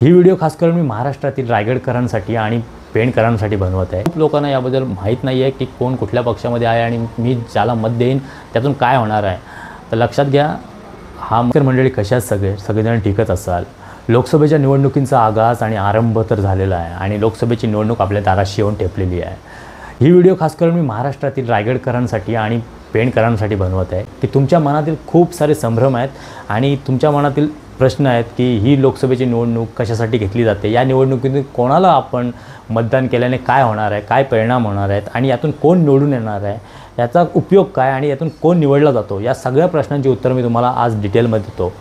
ही video खास करून मी महाराष्ट्रातील रायगडकरांसाठी आणि पेणकरांसाठी बनवत आहे। खूप लोकांना याबद्दल माहीत नाही आहे की कोण कुठल्या पक्षामध्ये आहे आणि मी ज्याला मत देईन त्यातून काय होणार आहे। तर लक्षात घ्या, हा मंडळी कशात सगळेजण ठीकच असाल। लोकसभेच्या निवडणुकींचा आगाज आणि आरंभ तर झालेला आहे आणि लोकसभेची निवडणूक आपल्या दाराशी येऊन ठेपलेली आहे। ही व्हिडिओ खास करून मी महाराष्ट्रातील रायगडकरांसाठी आणि पेणकरांसाठी बनवत आहे की तुमच्या मनातील खूप सारे संभ्रम आहेत आणि तुमच्या मनातील प्रश्न आहेत की ही लोकसभेची निवडणूक कशासाठी घेतली जाते, या निवडणुकीत कोणाला आपण मतदान केल्याने काय होणार आहे, काय परिणाम होणार आहेत आणि यातून कोण निवडून येणार आहे, याचा उपयोग काय आणि यातून कोण निवडला जातो, या सगळ्या प्रश्नांची उत्तर मी तुम्हाला आज डिटेलमध्ये देतो।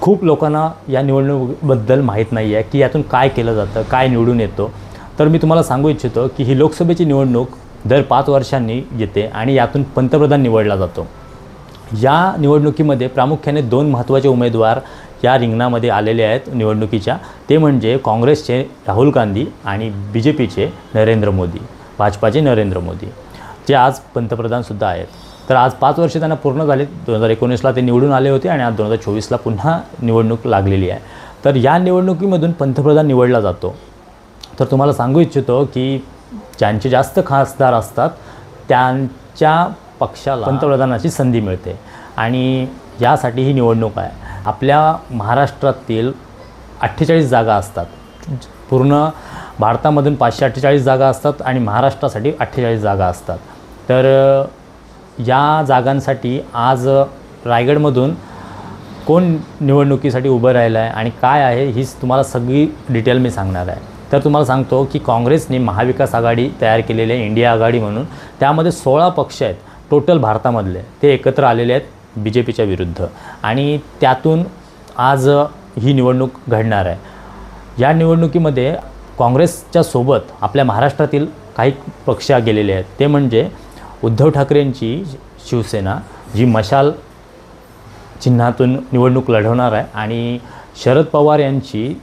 खूप लोकांना या निवडणुकीबद्दल माहीत नाही आहे की यातून काय केलं जातं, काय निवडून येतो। तर मी तुम्हाला सांगू इच्छितो की ही लोकसभेची निवडणूक दर 5 वर्षांनी येते आणि यातून पंतप्रधान निवडला जातो। या निवडणुकीमध्ये प्रामुख्याने 2 महत्त्वाचे उमेदवार या रिंगणामध्ये आलेले आहेत निवडणुकीच्या, ते म्हणजे काँग्रेसचे राहुल गांधी आणि BJPचे नरेंद्र मोदी, भाजपाचे नरेंद्र मोदी, जे आज पंतप्रधानसुद्धा आहेत। तर आज 5 वर्षे त्यांना पूर्ण झाले। 2019ला ते निवडून आले होते आणि आज 2024ला पुन्हा निवडणूक लागलेली आहे। तर या निवडणुकीमधून पंतप्रधान निवडला जातो। तर तुम्हाला सांगू इच्छितो की ज्यांचे जास्त खासदार असतात त्यांच्या पक्षाला पंतप्रधानाची संधी मिळते आणि यासाठी ही निवडणूक आहे। आपल्या महाराष्ट्रातील 48 जागा असतात, पूर्ण भारतामधून 548 जागा असतात आणि महाराष्ट्रासाठी 48 जागा असतात। तर या जागांसाठी आज रायगडमधून कोण निवडणुकीसाठी उभं राहिलं आहे आणि काय आहे हीच तुम्हाला सगळी डिटेल मी सांगणार आहे। तर तुम्हाला सांगतो की काँग्रेसने महाविकास आघाडी तयार केलेली आहे, इंडिया आघाडी म्हणून। त्यामध्ये 16 पक्ष आहेत टोटल भारतामधले, ते एकत्र आलेले आहेत BJPच्या विरुद्ध आणि त्यातून आज ही निवडणूक घडणार आहे। या निवडणुकीमध्ये काँग्रेसच्या सोबत आपल्या महाराष्ट्रातील काही पक्ष गेलेले आहेत, ते म्हणजे उद्धव ठाकरेंची शिवसेना, जी मशाल चिन्हातून निवडणूक लढवणार आहे, आणि शरद पवार यांची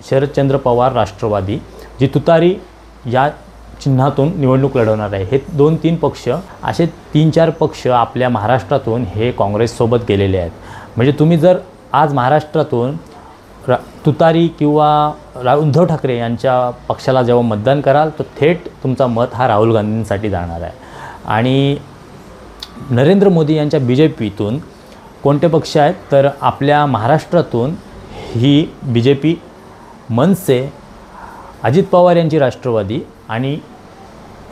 शरदचंद्र पवार राष्ट्रवादी, जी तुतारी या चिन्हातून निवडणूक लढवणार आहे। हे 2-3 पक्ष, असे 3-4 पक्ष आपल्या महाराष्ट्रातून हे काँग्रेससोबत गेलेले आहेत। म्हणजे तुम्ही जर आज महाराष्ट्रातून तुतारी किंवा उद्धव ठाकरे यांच्या पक्षाला जेव्हा मतदान कराल तर थेट तुमचा मत हा राहुल गांधींसाठी जाणार आहे। आणि नरेंद्र मोदी यांच्या BJPतून कोणते पक्ष आहेत, तर आपल्या महाराष्ट्रातून ही BJP, मनसे, अजित पवार यांची राष्ट्रवादी आणि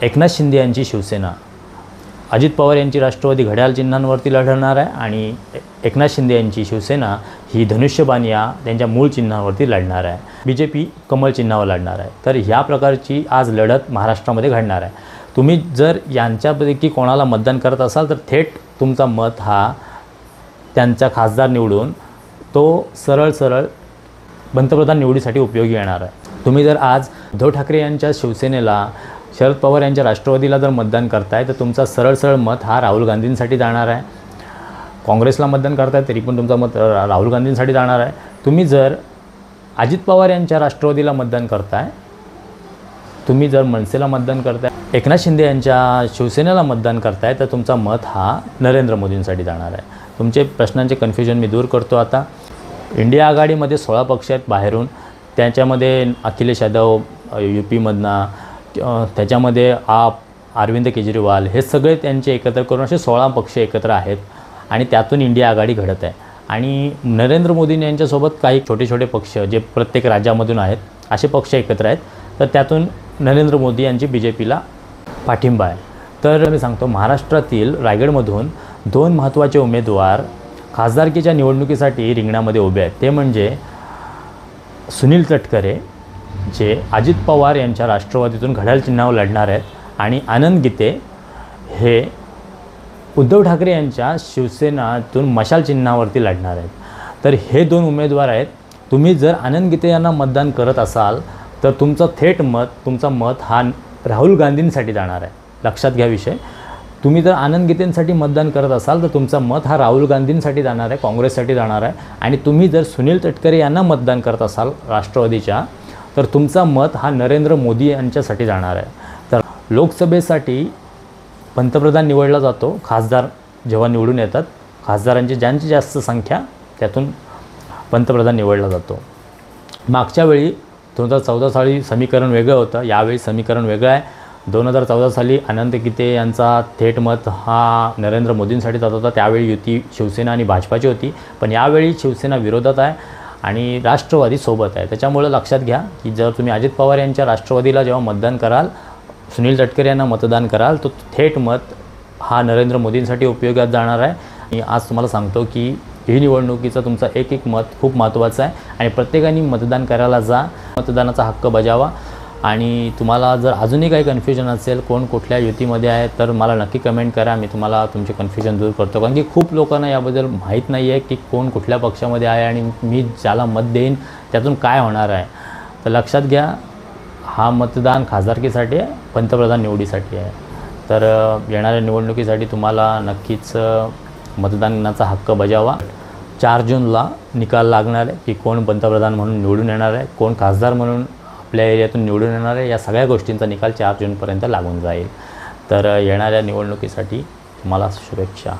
एकनाथ शिंदे यांची शिवसेना। अजित पवार यांची राष्ट्रवादी घड्याळ चिन्हांवरती लढणार आहे आणि एकनाथ शिंदे यांची शिवसेना ही धनुष्यबाण या त्यांच्या मूळ चिन्हावरती लढणार आहे। BJP कमळ चिन्हावर लढणार आहे। तर ह्या प्रकारची आज लढत महाराष्ट्रामध्ये घडणार आहे। तुम्ही जर यांच्यापैकी कोणाला मतदान करत असाल तर थेट तुमचा मत हा त्यांचा खासदार निवडून तो सरळ पंतप्रधान निवडीसाठी उपयोगी येणार आहे। तुम्ही जर आज उद्धव ठाकरे यांच्या शिवसेनेला, शरद पवार यांच्या राष्ट्रवादीला जर मतदान करताय तर तुमचा सरळ मत हा राहुल गांधींसाठी जाणार आहे। काँग्रेसला मतदान करताय तरी पण तुमचा मत राहुल गांधींसाठी जाणार आहे। तुम्ही जर अजित पवार यांच्या राष्ट्रवादीला मतदान करताय, तुम्ही जर मनसेला मतदान करताय, एकनाथ शिंदे यांच्या शिवसेनेला मतदान करताय, तर तुमचा मत हा नरेंद्र मोदींसाठी जाणार आहे। तुमचे प्रश्नांचे कन्फ्युजन मी दूर करतो आता। इंडिया आघाडीमध्ये 16 पक्ष आहेत बाहेरून, त्याच्यामध्ये अखिलेश यादव UPमधनं, त्याच्यामध्ये अरविंद केजरीवाल, हे सगळे त्यांचे एकत्र करून असे 16 पक्ष एकत्र आहेत आणि त्यातून इंडिया आघाडी घडत आहे। आणि नरेंद्र मोदी यांच्यासोबत काही छोटे पक्ष जे प्रत्येक राज्यामधून आहेत, असे पक्ष एकत्र आहेत। तर त्यातून नरेंद्र मोदी यांची BJPला पाठिंबा आहे। तर मी सांगतो, महाराष्ट्रातील रायगडमधून 2 महत्त्वाचे उमेदवार खासदारकीच्या निवडणुकीसाठी रिंगणामध्ये उभे आहेत, ते म्हणजे सुनील तटकरे, जे अजित पवार यांच्या राष्ट्रवादीतून घड्याळ चिन्हावर लढणार आहेत, आणि आनंद गीते हे उद्धव ठाकरे यांच्या शिवसेनातून मशाल चिन्हावरती लढणार आहेत। तर हे 2 उमेदवार आहेत। तुम्ही जर आनंद गीते यांना मतदान करत असाल तर तुमचा थेट तुमचा मत हा राहुल गांधींसाठी जाणार आहे। लक्षात घ्या विषय। तुम्ही जर आनंद गीतेंसाठी मतदान करत असाल तर तुमचा मत हा राहुल गांधींसाठी जाणार आहे, काँग्रेससाठी जाणार आहे। आणि तुम्ही जर सुनील तटकरे यांना मतदान करत असाल राष्ट्रवादीच्या, तर तुमचा मत हा नरेंद्र मोदी यांच्यासाठी जाणार आहे। तर लोकसभेसाठी पंतप्रधान निवडला जातो, खासदार जेव्हा निवडून येतात, खासदारांची ज्यांची जास्त संख्या त्यातून पंतप्रधान निवडला जातो। मागच्या वेळी 2014 साली समीकरण वेगळं होतं, यावेळी समीकरण वेगळं आहे. 2014 साली अनंत गीते यांचा थेट मत हा नरेंद्र मोदींसाठी जात होता. त्यावेळी युती शिवसेना आणि भाजपाची होती, पण यावेळी शिवसेना विरोधात आहे आणि राष्ट्रवादी सोबत आहे. त्याच्यामुळे लक्षात घ्या की जर तुम्ही अजित पवार यांच्या राष्ट्रवादीला जेव्हा मतदान कराल, सुनील तटकरे यांना मतदान कराल, तो थेट मत हा नरेंद्र मोदींसाठी उपयोगात जाणार आहे. आणि आज तुम्हाला सांगतो की ही निवडणुकीचं तुमचं एक एक मत खूप महत्त्वाचं आहे आणि प्रत्येकाने मतदान करायला जा, मतदानाचा हक्क बजावा. आणि तुम्हाला जर अजूनही काही कन्फ्युजन असेल, कोण कुठल्या युतीमध्ये आहे, तर मला नक्की कमेंट करा. मी तुम्हाला तुमचे कन्फ्युजन दूर करतो, कारण की खूप लोकांना याबद्दल माहीत नाही आहे की कोण कुठल्या पक्षामध्ये आहे आणि मी ज्याला मत देईन त्यातून काय होणार आहे. तर लक्षात घ्या, हा मतदान खासदारकीसाठी आहे, पंतप्रधान निवडीसाठी आहे. तर येणाऱ्या निवडणुकीसाठी तुम्हाला नक्कीच मतदानाचा हक्क बजावा. 4 जूनला निकाल लागणार आहे की कोण पंतप्रधान म्हणून निवडून येणार आहे, कोण खासदार म्हणून आपल्या एरियातून निवडून येणार आहे. या सगळ्या गोष्टींचा निकाल 4 जूनपर्यंत लागून जाईल. तर येणाऱ्या निवडणुकीसाठी तुम्हाला शुभेच्छा.